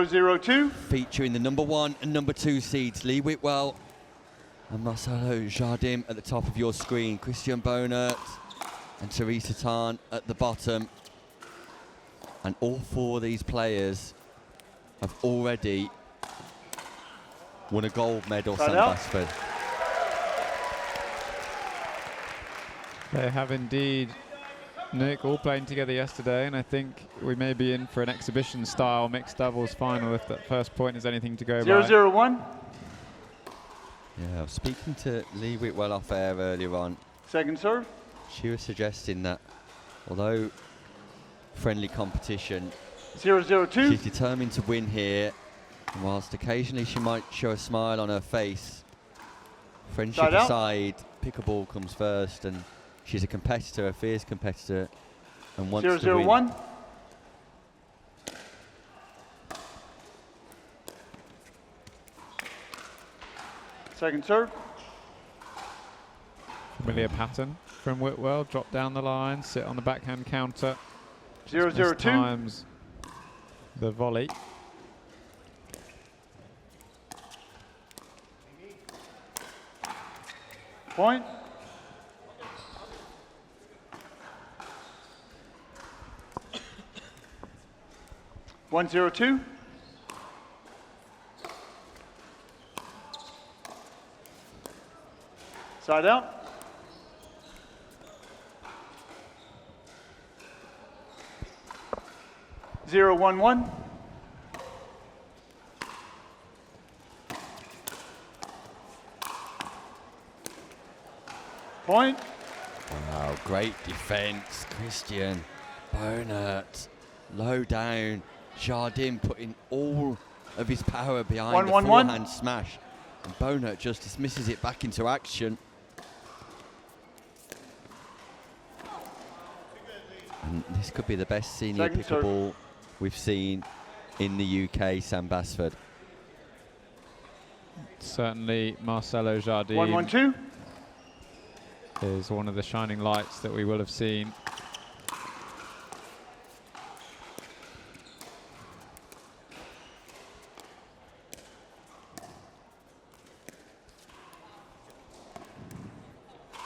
0-0-2. Featuring the number 1 and number 2 seeds, Lee Whitwell and Marcelo Jardim at the top of your screen. Christian Bohnert and Teresa Tarn at the bottom. And all 4 of these players have already won a gold medal, Sam Basford. They have indeed, Nick, all playing together yesterday, and I think we may be in for an exhibition-style mixed doubles final if that first point is anything to go by. 0-0-1. Yeah, I was speaking to Lee Whitwell off air earlier on. Second serve. She was suggesting that although friendly competition, 0-0-2. she's determined to win here, and whilst occasionally she might show a smile on her face, friendship aside, pickleball comes first, and she's a competitor, a fierce competitor, and wants to win. 0-0-1. Second serve. Familiar pattern from Whitwell. Drop down the line, sit on the backhand counter. 0-0-2. Times the volley. Point. One, 0-2. Side out. Zero, 1-1. Point. Wow, great defence, Christian Bohnert. Low down, Jardim putting all of his power behind the forehand smash. And Bohnert just dismisses it back into action. And this could be the best senior pickleball we've seen in the UK, Sam Basford. Certainly Marcelo Jardim 1-1-2 is one of the shining lights that we will have seen.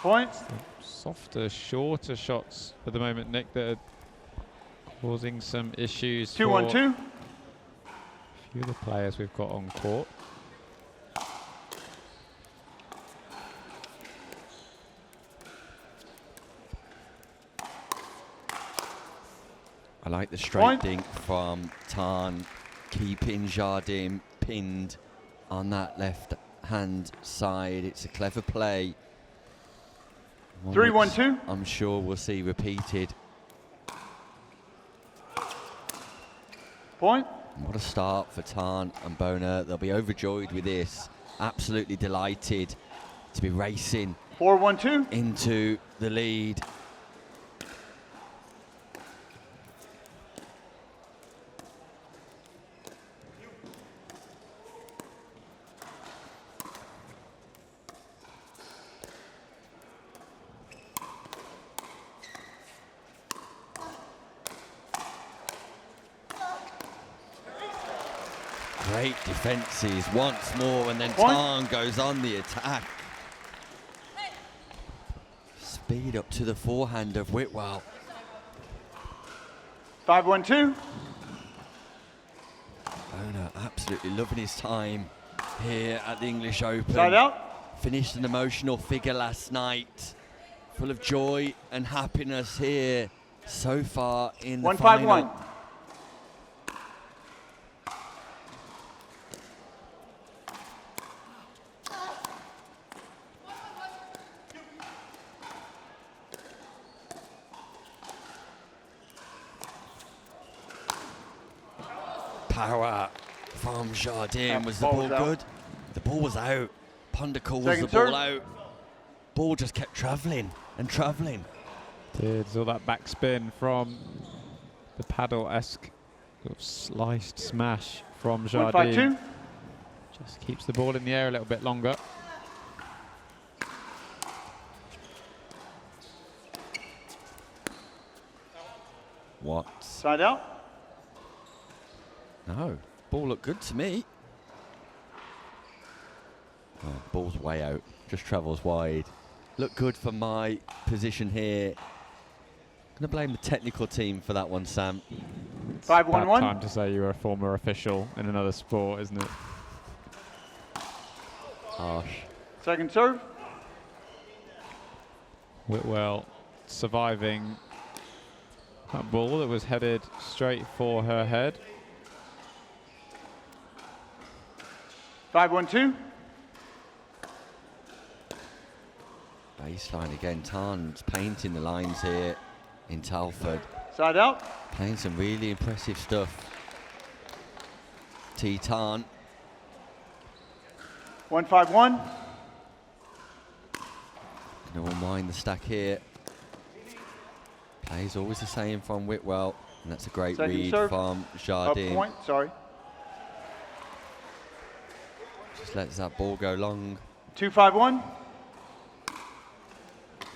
Point. Softer, shorter shots at the moment, Nick, that are causing some issues 2-1-2. for a few of the players we've got on court. I like the straight dink from Tarn, keeping Jardim pinned on that left hand side. It's a clever play. 3-1-2. I'm sure we'll see repeated. Point. What a start for Tarn and Bohnert. They'll be overjoyed with this. Absolutely delighted to be racing 4-1-2 into the lead. Great defences once more, and then Tarn goes on the attack. Speed up to the forehand of Whitwell. 5-1-2. Bohnert absolutely loving his time here at the English Open. Side out. Finished an emotional figure last night. Full of joy and happiness here so far in the final. 1-5-1. Power from Jardim. Was the ball good? The ball was out. Ponder calls the ball out. Ball just kept travelling and travelling. Did all that backspin from the paddle-esque sort of sliced smash from Jardim. Just keeps the ball in the air a little bit longer. What? Side out. No. ball looked good to me. Oh, ball's way out, just travels wide. Look good for my position here. Gonna blame the technical team for that one, Sam. 5-1-1. Time to say you're a former official in another sport, isn't it? Harsh. Second serve. Whitwell surviving that ball that was headed straight for her head. 5-1-2. Baseline again. Tarn's painting the lines here in Telford. Side out. Playing some really impressive stuff. Tarn. 1-5-1. Gonna unwind the stack here. Plays always the same from Whitwell, and that's a great Second read serve. from Jardim. Point, sorry. Just lets that ball go long. 2-5-1.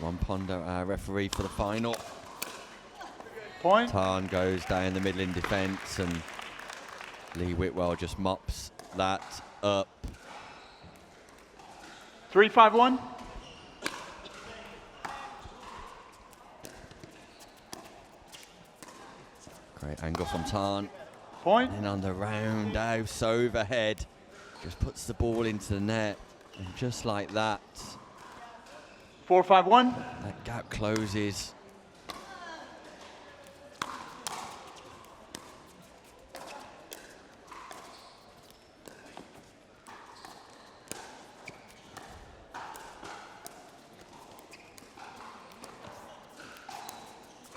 Ron Ponder, our referee for the final. Point. Tarn goes down the middle in defence, and Lee Whitwell just mops that up. 3-5-1. Great angle from Tarn. Point. And on the roundhouse overhead, just puts the ball into the net, and just like that, 4-5-1. that gap closes.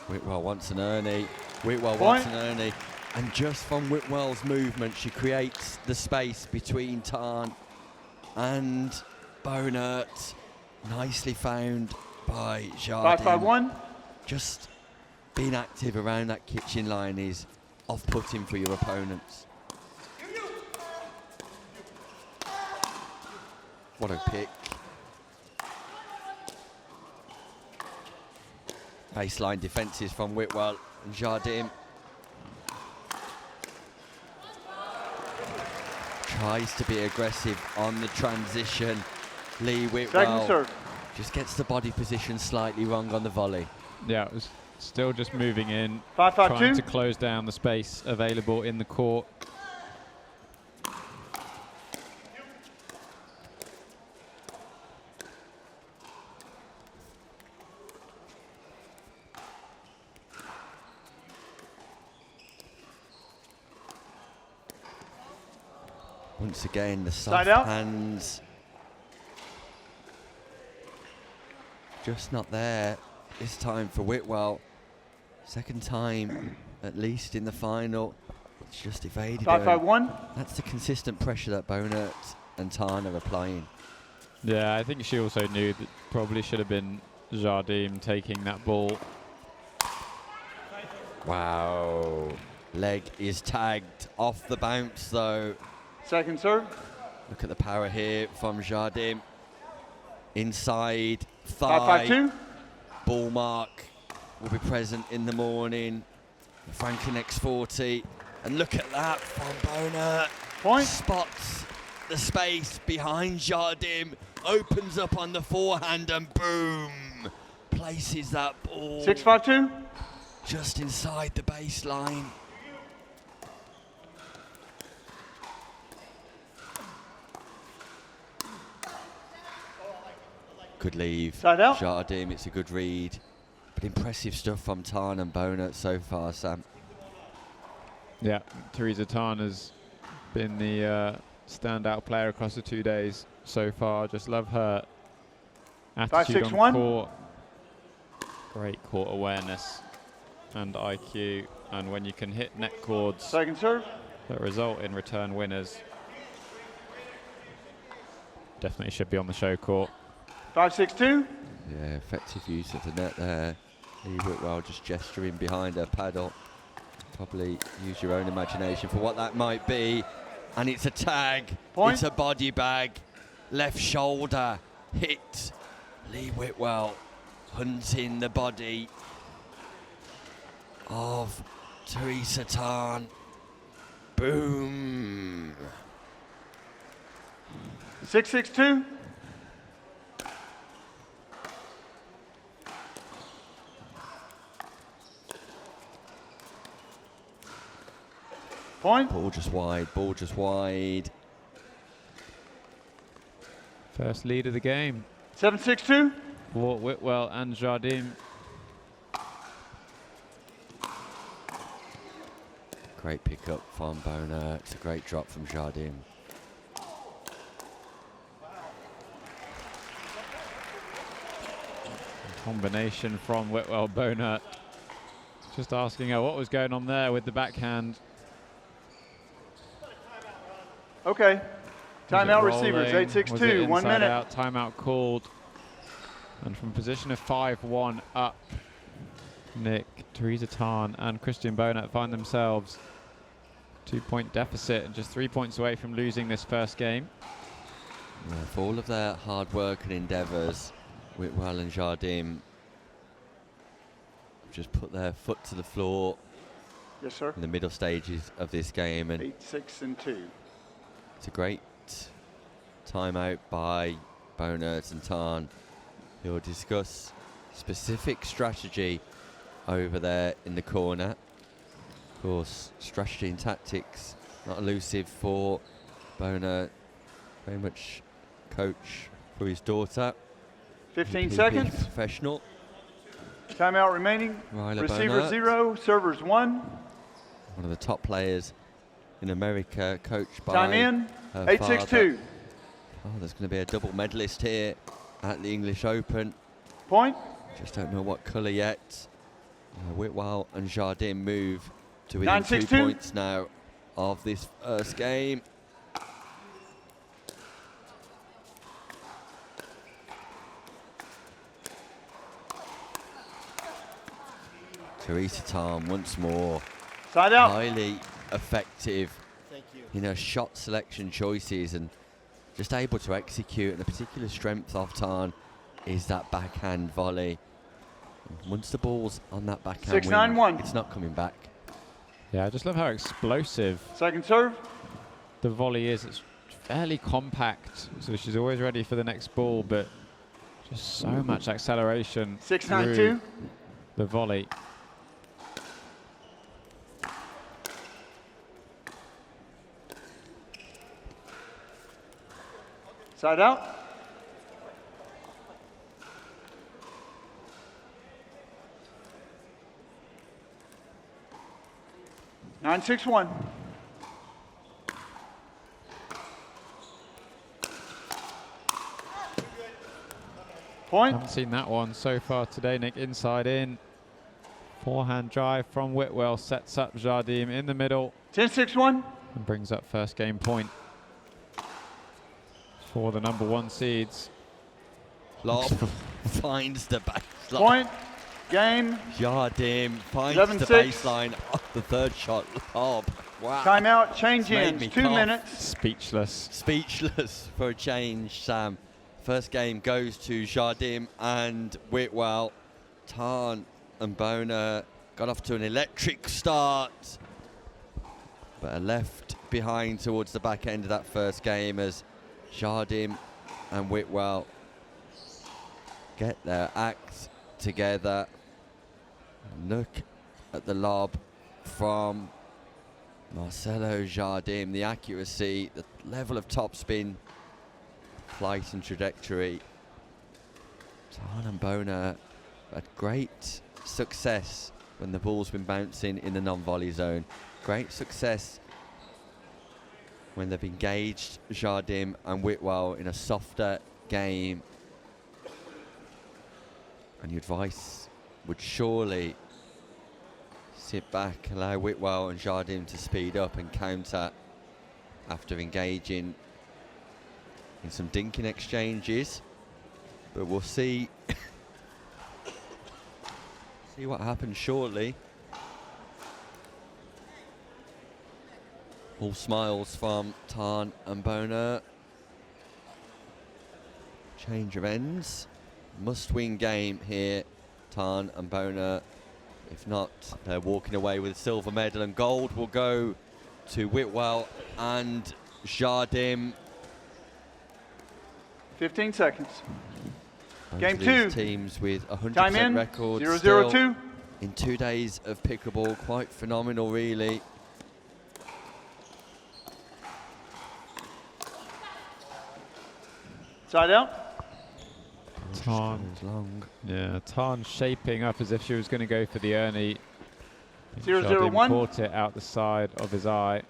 Whitwell wants an Ernie. Whitwell wants an Ernie. And just from Whitwell's movement, she creates the space between Tarn and Bohnert. Nicely found by Jardim. 5-5-1. Just being active around that kitchen line is off-putting for your opponents. What a pick. Baseline defences from Whitwell and Jardim. Tries to be aggressive on the transition. Lee Whitwell Second serve. just gets the body position slightly wrong on the volley. Yeah, it was still just moving in, 5-5-2. trying to close down the space available in the court. Once again, the Side soft out. hands just not there this time for Whitwell. Second time, at least in the final, it's just evaded her. 5-5-1. That's the consistent pressure that Bohnert and Tarn are applying. Yeah, I think she also knew that probably should have been Jardim taking that ball. Wow. Leg is tagged off the bounce though. Second serve. Look at the power here from Jardim. Inside thigh. 5-5-2. Ball mark will be present in the morning. Franken X40. And look at that from Bohnert. Point. Spots the space behind Jardim. Opens up on the forehand and boom. Places that ball 6-5-2. just inside the baseline. Good leave. Side out. Jardim, it's a good read. But impressive stuff from Tarn and Bohnert so far, Sam. Yeah, Theresa Tarn has been the standout player across the 2 days so far. Just love her attitude 5-6-1. on court. Great court awareness and IQ. And when you can hit net chords Second serve. that result in return winners, definitely should be on the show court. 5-6-2. Yeah, effective use of the net there. Lee Whitwell just gesturing behind her paddle. Probably use your own imagination for what that might be. And it's a tag. Point. It's a body bag. Left shoulder hit. Lee Whitwell hunting the body of Theresa Tarn. Boom. 6-6-2. Point. Ball just wide, ball just wide. First lead of the game 7-6-2. for Whitwell and Jardim. Great pickup from Bohnert. It's a great drop from Jardim. Combination from Whitwell Bohnert. Just asking her what was going on there with the backhand. Okay. Was Timeout it receivers. rolling? 8-6-2. Was it 1 inside minute. out? Timeout called. And from position of 5-1 up, Nick, Teresa Tarn and Christian Bohnert find themselves 2-point deficit and just 3 points away from losing this first game. Yeah, for all of their hard work and endeavours, Whitwell and Jardim just put their foot to the floor Yes, sir. in the middle stages of this game, and 8-6-2. it's a great timeout by Bohnert and Tarn, who will discuss specific strategy over there in the corner. Of course, strategy and tactics not elusive for Bohnert, very much coach for his daughter. 15 PP seconds. Professional. Timeout remaining. Ryla Receiver Bohnert, 0, servers 1. one of the top players in America, coached by Time in. her 8-6-2. Oh, there's going to be a double medalist here at the English Open. Point. Just don't know what colour yet. Whitwell and Jardim move to within 2 9-6-2. points now of this first game. Teresa Tarn once more, Side out. highly effective in her shot selection choices and just able to execute. And the particular strength of Tarn is that backhand volley. And once the ball's on that backhand 6-9-1. wing, it's not coming back. Yeah, I just love how explosive Second serve. the volley is. It's fairly compact, so she's always ready for the next ball, but just so much acceleration 6-9-2. through the volley. Side out. Nine, 6-1. Point. Haven't seen that one so far today, Nick. Inside in. Forehand drive from Whitwell sets up Jardim in the middle 10-6-1. and brings up first game point for the #1 seeds. Lob finds the baseline. Point. Game. Jardim finds 11-6. the baseline off the third shot. Lob. Wow. Timeout. Change Made me ins. 2 cough. minutes. Speechless. Speechless for a change, Sam. First game goes to Jardim and Whitwell. Tarn and Bohnert got off to an electric start, but are left behind towards the back end of that first game as Jardim and Whitwell get their act together. Look at the lob from Marcelo Jardim, the accuracy, the level of topspin, flight and trajectory. Tarn and Bohnert had great success when the ball's been bouncing in the non-volley zone. Great success when they've engaged Jardim and Whitwell in a softer game. And your advice would surely sit back, allow Whitwell and Jardim to speed up and counter after engaging in some dinking exchanges. But we'll see see what happens shortly. All smiles from Tarn and Bohnert. Change of ends. Must-win game here, Tarn and Bohnert. If not, they're walking away with a silver medal, and gold will go to Whitwell and Jardim. 15 seconds. Both Game of these 2. teams with 100% Time in. records 0-0-2. still in 2 days of pickleball. Quite phenomenal, really. Side out. Tarn. Long. Yeah, Tarn shaping up as if she was going to go for the Ernie. 0-0-1. Jardim caught it out the side of his eye.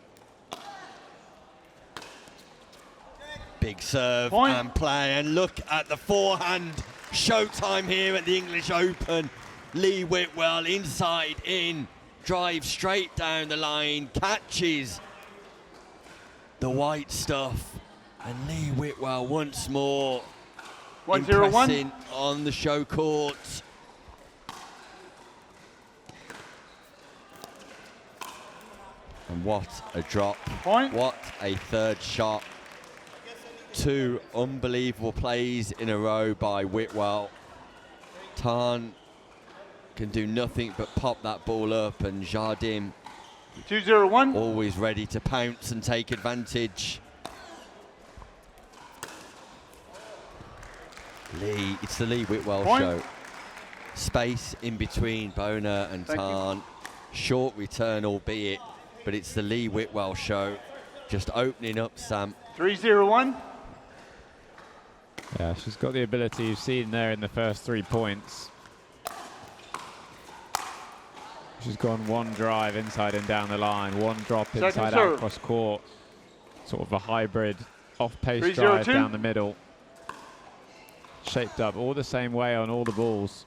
Big serve Point. and play, and look at the forehand. Showtime here at the English Open. Lee Whitwell inside in, drives straight down the line, catches the white stuff, and Lee Whitwell once more 1-0-1. impressing on the show court. And what a drop. Point. What a third shot. 2 unbelievable plays in a row by Whitwell. Tarn can do nothing but pop that ball up, and Jardim 2-0-1. always ready to pounce and take advantage. Lee, it's the Lee Whitwell Point. show. Space in between Bohnert and Thank you. Tarn. Short return, albeit, but it's the Lee Whitwell show. Just opening up, Sam. 3-0-1. Yeah, she's got the ability you've seen there in the first 3 points. She's gone one drive inside and down the line, one drop Second inside serve. out cross court. Sort of a hybrid off-pace 3-0-2. drive down the middle. Shaped up all the same way on all the balls.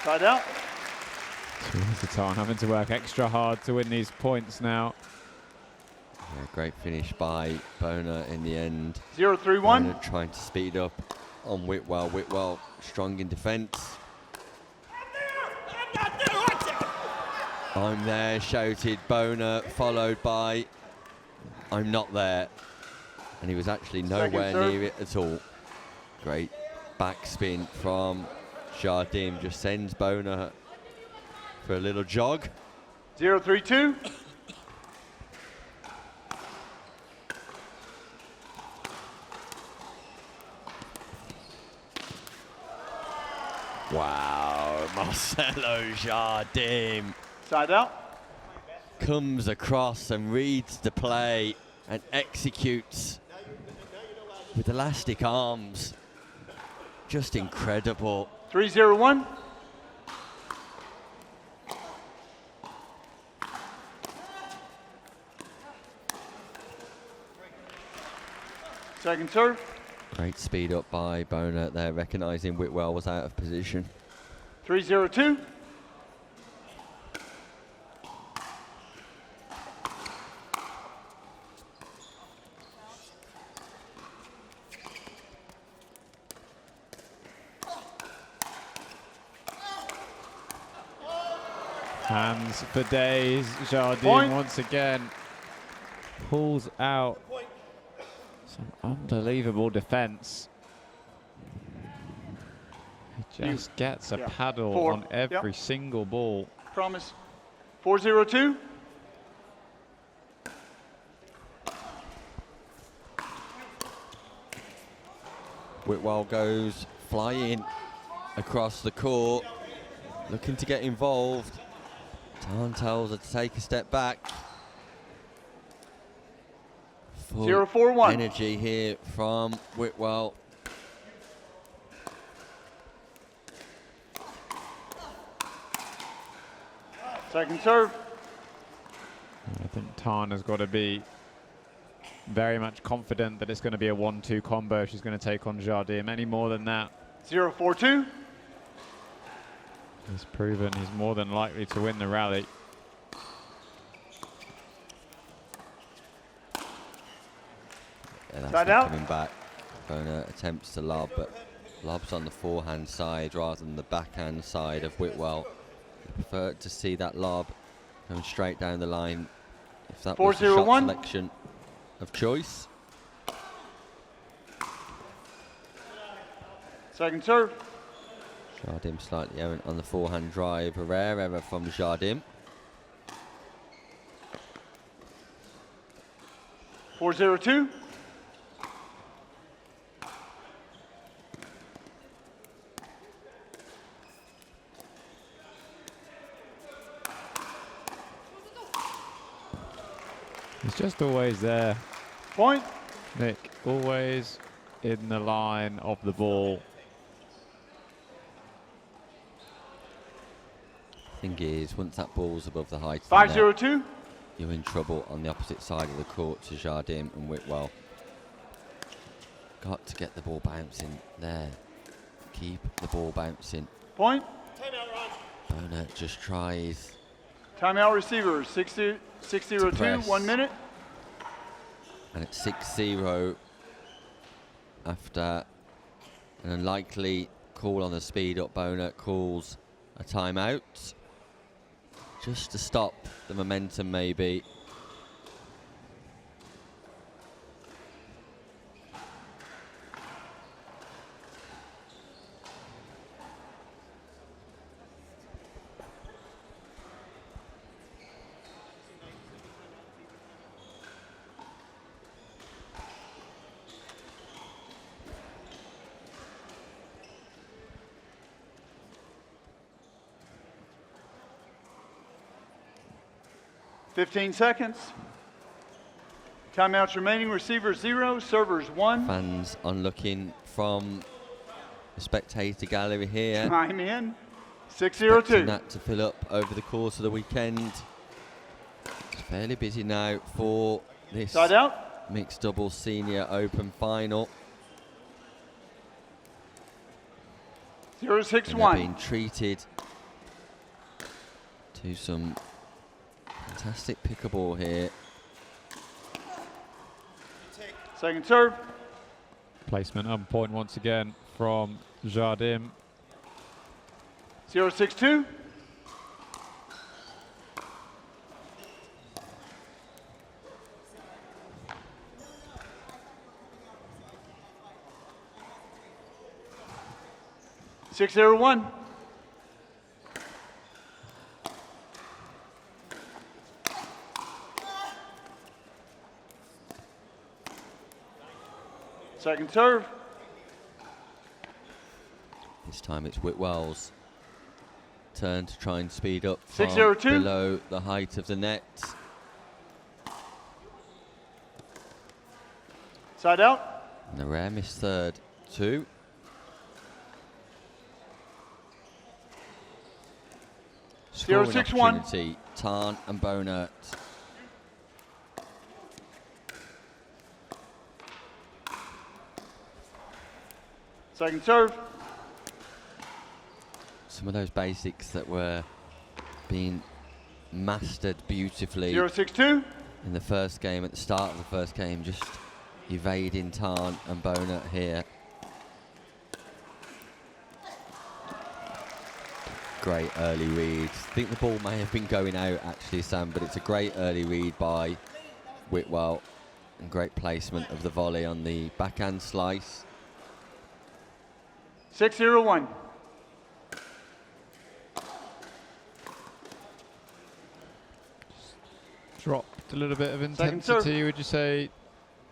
Side out. Teresa Tarn having to work extra hard to win these points now. Yeah, great finish by Bohnert in the end. 0-3-1. Bohnert trying to speed up on Whitwell. Whitwell strong in defence. I'm there, shouted Bohnert, followed by I'm not there. And he was actually nowhere serve. near it at all. Great backspin from Jardim, just sends Bohnert for a little jog. 0-3-2. Wow, Marcelo Jardim Side out. comes across and reads the play and executes with elastic arms. Just incredible. 3-0-1. Second serve. Great speed up by Bohnert there, recognising Whitwell was out of position. 3-0-2. Hands for days. Jardim Point. once again pulls out some unbelievable defence. He just gets a Yeah. paddle 4. on every Yep. single ball. Promise. 4-0-2. Whitwell goes flying across the court, looking to get involved. Tarn tells her to take a step back. Full 0-4-1. energy here from Whitwell. Second serve. I think Tarn has got to be very much confident that it's going to be a 1-2 combo she's going to take on Jardim. Any more than that, 0-4-2. he's proven he's more than likely to win the rally. Yeah, that's Side not out. coming back. Bohnert attempts to lob, but lobs on the forehand side rather than the backhand side of Whitwell. I prefer to see that lob going straight down the line if that was the shot 4-0-1. selection of choice. Second serve. Jardim slightly errant on the forehand drive. A rare error from Jardim. 4-0-2. He's just always there, Point. Nick. Always in the line of the ball. Thing is, once that ball's above the height of the net, 5-0-2. you're in trouble on the opposite side of the court to Jardim and Whitwell. Got to get the ball bouncing there. Keep the ball bouncing. Point. Bohnert just tries. Timeout receiver. 6-0-2. press. 1 minute. And it's 6-0 after an unlikely call on the speed up. Bohnert calls a timeout just to stop the momentum, maybe. Fifteen seconds. Timeouts remaining. Receiver 0, servers 1. Fans on looking from the spectator gallery here. Time in. Expecting 6-0-2. that to fill up over the course of the weekend. It's fairly busy now for this Side out. mixed doubles senior open final. And they're 0-6-1. being treated to some fantastic pickleball here. Second serve. Placement on point once again from Jardim. 0-6-2. Six, 0-1. Second serve. This time it's Whitwell's turn to try and speed up from 6-0-2. below the height of the net. Side out. And a rare miss third, 2. Scoring 0-6-1. opportunity, Tarn and Bohnert. Second serve. Some of those basics that were being mastered beautifully 0-6-2. in the first game, at the start of the first game, just evading Tarn and Bohnert here. Great early read. I think the ball may have been going out actually, Sam, but it's a great early read by Whitwell and great placement of the volley on the backhand slice. 6-0-1. Dropped a little bit of Second serve. intensity, would you say?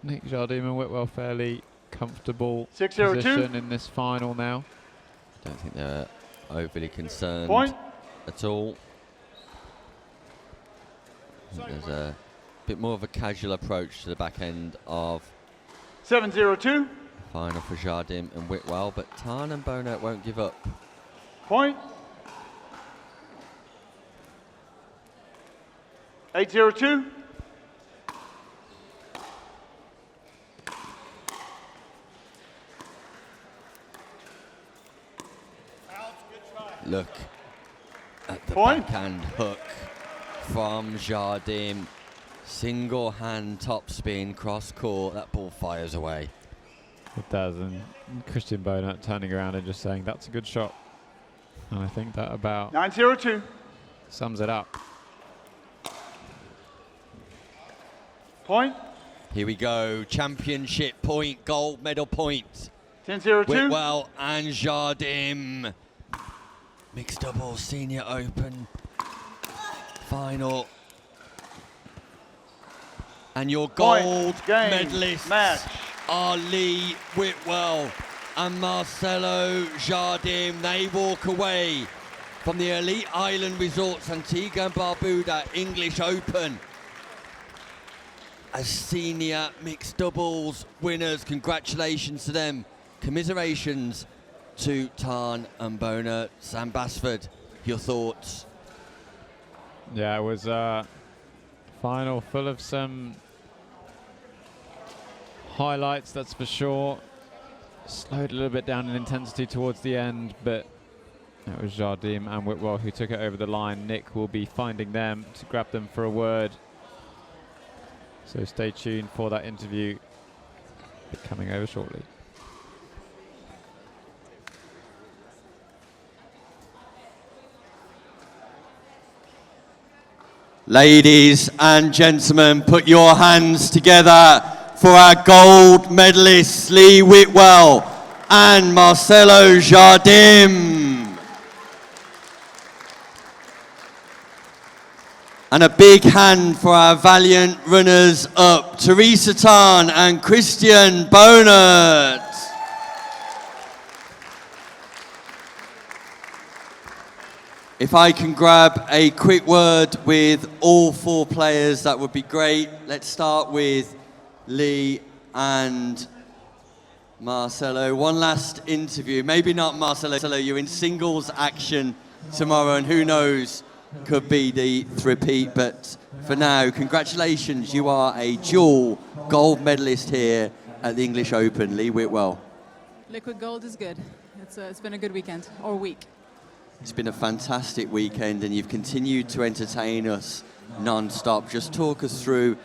Nick Jardim and Whitwell fairly comfortable 6-0-2. position in this final now. Don't think they're overly concerned Point. at all. I think there's a bit more of a casual approach to the back end of 7-0-2. final for Jardim and Whitwell, but Tarn and Bohnert won't give up. Point. 8-0-2. Look at the Point. backhand hook from Jardim. Single hand top spin, cross court, that ball fires away. It does, and Christian Bohnert turning around and just saying, that's a good shot. And I think that about 9-0-2. sums it up. Point. Here we go. Championship point, gold medal point. 10-0-2. Whitwell and Jardim. Mixed doubles, senior open final. And your Point. gold Game. medalists Match. are Lee Whitwell and Marcelo Jardim. They walk away from the Elite Island Resorts Antigua and Barbuda English Open as senior mixed doubles winners. Congratulations to them. Commiserations to Tarn and Bohnert. Sam Basford, your thoughts? Yeah, it was a final full of some highlights, that's for sure. Slowed a little bit down in intensity towards the end, but it was Jardim and Whitwell who took it over the line. Nick will be finding them to grab them for a word. So stay tuned for that interview coming over shortly. Ladies and gentlemen, put your hands together for our gold medalists, Lee Whitwell and Marcelo Jardim. And a big hand for our valiant runners-up, Teresa Tarn and Christian Bohnert. If I can grab a quick word with all four players, that would be great. Let's start with Lee and Marcelo. One last interview. Maybe not Marcelo, you're in singles action tomorrow, and who knows, could be the repeat. But for now, congratulations. You are a dual gold medalist here at the English Open. Lee Whitwell. Liquid gold is good. It's been a good weekend, or week. It's been a fantastic weekend, and you've continued to entertain us non-stop. Just talk us through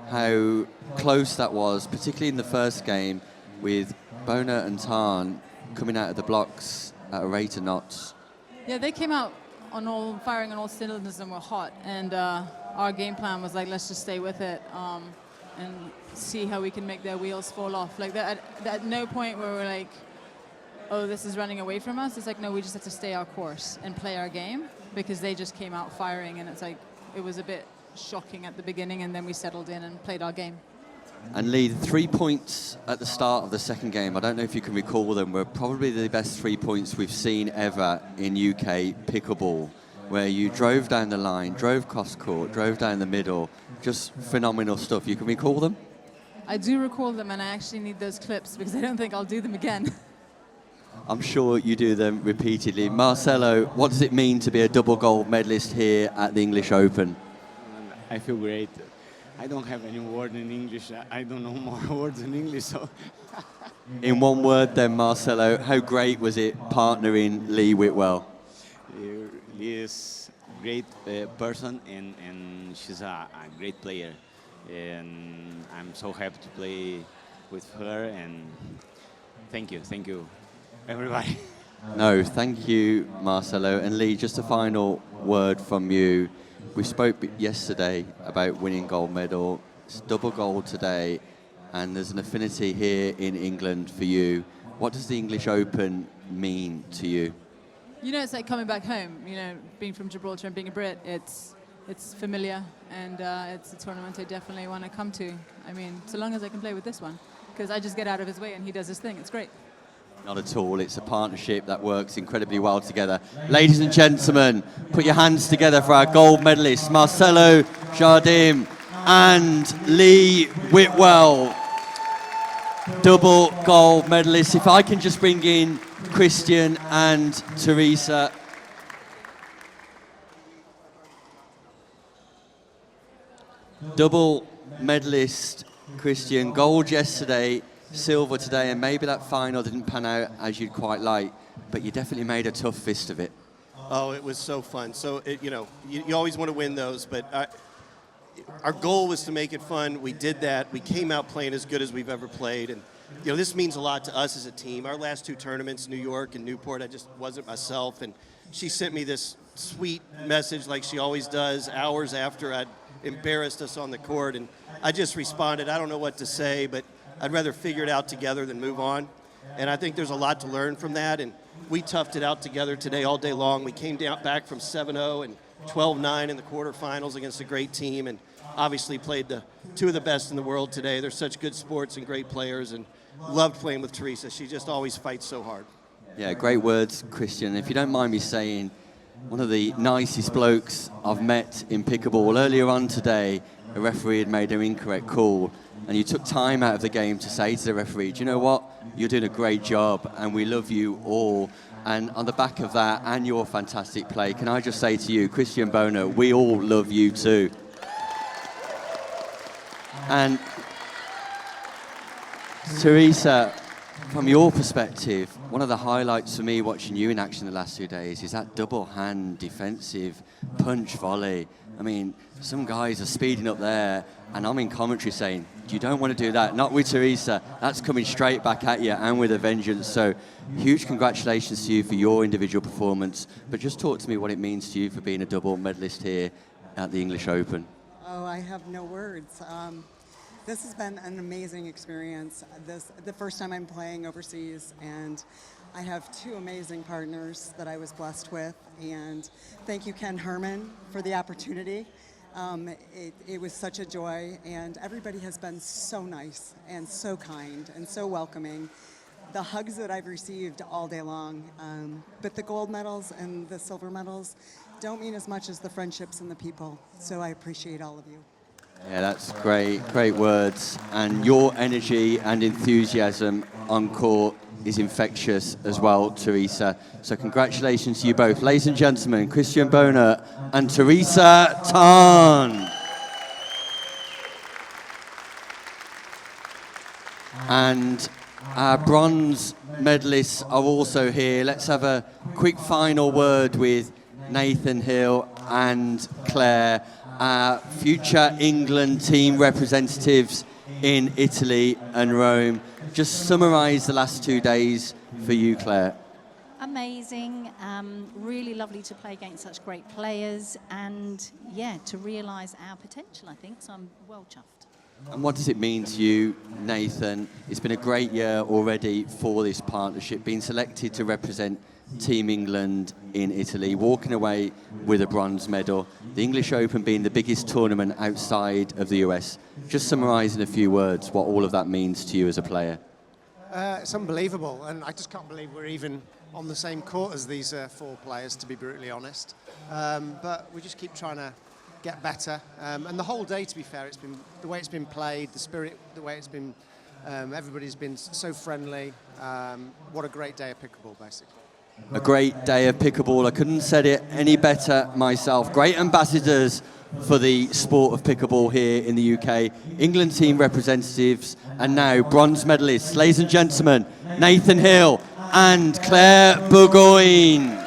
how close that was, particularly in the first game, with Bohnert and Tarn coming out of the blocks at a rate of knots. Yeah, they came out firing on all cylinders and were hot, and our game plan was like, let's just stay with it and see how we can make their wheels fall off. Like at no point where we're like, oh, this is running away from us. It's like, no, we just have to stay our course and play our game, because they just came out firing, and it's like, it was a bit shocking at the beginning, and then we settled in and played our game. And Lee, the 3 points at the start of the second game, I don't know if you can recall them, were probably the best 3 points we've seen ever in UK pickleball, where you drove down the line, drove cross court, drove down the middle, just phenomenal stuff. You can recall them? I do recall them, and I actually need those clips, because I don't think I'll do them again. I'm sure you do them repeatedly. Marcelo, what does it mean to be a double gold medalist here at the English Open? I feel great. I don't have any word in English. I don't know more words in English. So, in one word then, Marcelo, how great was it partnering Lee Whitwell? Lee is a great person, and she's a great player. And I'm so happy to play with her. And thank you, everybody. No, thank you, Marcelo. And Lee, just a final word from you. We spoke yesterday about winning gold medal. It's double gold today, and there's an affinity here in England for you. What does the English Open mean to you? You know, it's like coming back home. You know, being from Gibraltar and being a Brit, it's familiar, and it's a tournament I definitely want to come to. I mean, so long as I can play with this one, because I just get out of his way and he does his thing. It's great. Not at all. It's a partnership that works incredibly well together. Ladies and gentlemen, put your hands together for our gold medalists, Marcelo Jardim and Lee Whitwell. Double gold medalists. If I can just bring in Christian and Teresa. Double medalist Christian, gold yesterday, silver today, and maybe that final didn't pan out as you'd quite like, but you definitely made a tough fist of it. Oh, it was so fun. So, you always want to win those, but our goal was to make it fun. We did that. We came out playing as good as we've ever played, and this means a lot to us as a team. Our last 2 tournaments, New York and Newport, I just wasn't myself, and she sent me this sweet message like she always does, hours after I'd embarrassed us on the court. And I just responded, I don't know what to say, but I'd rather figure it out together than move on. And I think there's a lot to learn from that. And we toughed it out together today all day long. We came back from 7-0 and 12-9 in the quarterfinals against a great team, and obviously played the two of the best in the world today. They're such good sports and great players, and loved playing with Teresa. She just always fights so hard. Yeah, great words, Christian. If you don't mind me saying, one of the nicest blokes I've met in pickleball. Earlier on today, a referee had made an incorrect call, and you took time out of the game to say to the referee, do you know what? You're doing a great job, and we love you all. And on the back of that and your fantastic play, can I just say to you, Christian Bohnert, we all love you too. And Teresa, from your perspective, one of the highlights for me watching you in action the last 2 days is that double hand defensive punch volley. I mean, some guys are speeding up there, and I'm in commentary saying, you don't want to do that. Not with Teresa. That's coming straight back at you, and with a vengeance. So huge congratulations to you for your individual performance. But just talk to me what it means to you for being a double medalist here at the English Open. Oh, I have no words. This has been an amazing experience. The first time I'm playing overseas, and I have two amazing partners that I was blessed with. And thank you, Ken Herman, for the opportunity. It was such a joy, and everybody has been so nice and so kind and so welcoming. The hugs that I've received all day long, but the gold medals and the silver medals don't mean as much as the friendships and the people. So I appreciate all of you. Yeah, that's great, great words. And your energy and enthusiasm on court is infectious as well, Teresa. So congratulations to you both. Ladies and gentlemen, Christian Bohnert and Teresa Tarn. And our bronze medalists are also here. Let's have a quick final word with Nathan Hill and Claire, our future England team representatives in Italy and Rome. Just summarise the last 2 days for you, Claire. Amazing, really lovely to play against such great players, and yeah, to realise our potential, I think, so I'm well chuffed. And what does it mean to you, Nathan? It's been a great year already for this partnership, being selected to represent Team England in Italy, walking away with a bronze medal, the English Open being the biggest tournament outside of the US. Just summarise in a few words what all of that means to you as a player. It's unbelievable, and I just can't believe we're even on the same court as these four players, to be brutally honest. But we just keep trying to get better, and the whole day, to be fair, it's been the way it's been played, the spirit, the way it's been, everybody's been so friendly. What a great day of pickleball, basically. A great day of pickleball. I couldn't have said it any better myself. Great ambassadors for the sport of pickleball here in the UK. England team representatives, and now bronze medalists. Ladies and gentlemen, Nathan Hill and Claire Burgoyne.